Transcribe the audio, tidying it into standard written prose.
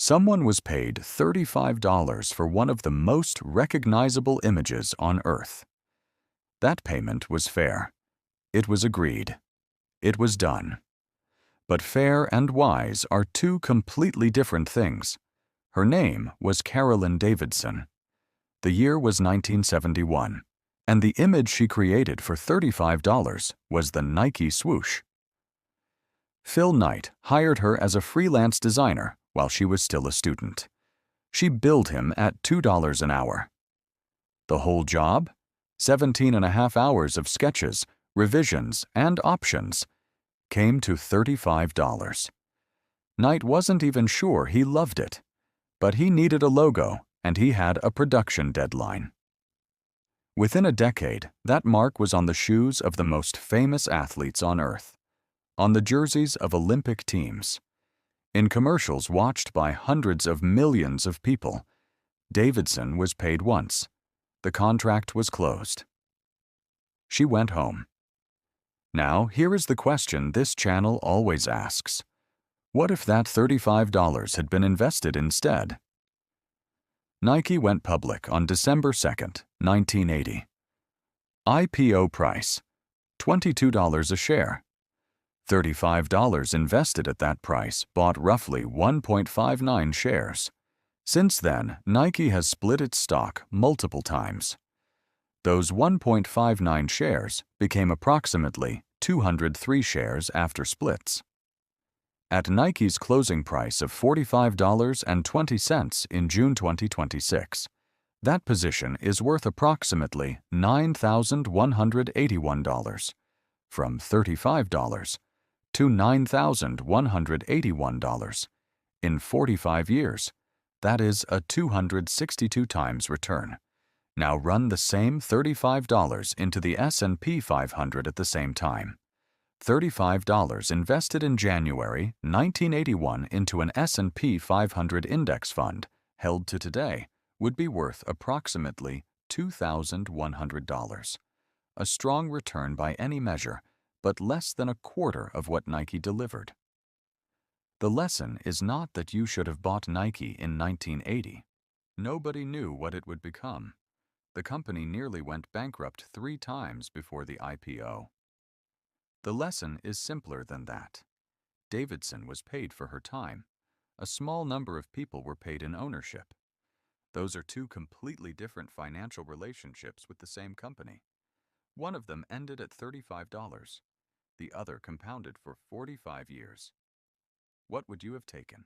Someone was paid $35 for one of the most recognizable images on Earth. That payment was fair. It was agreed. It was done. But fair and wise are two completely different things. Her name was Carolyn Davidson. The year was 1971, and the image she created for $35 was the Nike Swoosh. Phil Knight hired her as a freelance designer while she was still a student. She billed him at $2 an hour. The whole job? 17.5 hours of sketches, revisions, and options came to $35. Knight wasn't even sure he loved it, but he needed a logo and he had a production deadline. Within a decade, that mark was on the shoes of the most famous athletes on Earth, on the jerseys of Olympic teams, in commercials watched by hundreds of millions of people. Davidson was paid once. The contract was closed. She went home. Now, here is the question this channel always asks. What if that $35 had been invested instead? Nike went public on December 2, 1980. IPO price, $22 a share. $35 invested at that price bought roughly 1.59 shares. Since then, Nike has split its stock multiple times. Those 1.59 shares became approximately 203 shares after splits. At Nike's closing price of $45.20 in June 2026, that position is worth approximately $9,181, from $35 to $9,181. In 45 years, that is a 262 times return. Now run the same $35 into the S&P 500 at the same time. $35 invested in January 1981 into an S&P 500 index fund held to today would be worth approximately $2,100. A strong return by any measure, but less than a quarter of what Nike delivered. The lesson is not that you should have bought Nike in 1980. Nobody knew what it would become. The company nearly went bankrupt 3 times before the IPO. The lesson is simpler than that. Davidson was paid for her time. A small number of people were paid in ownership. Those are two completely different financial relationships with the same company. One of them ended at $35. The other compounded for 45 years. What would you have taken?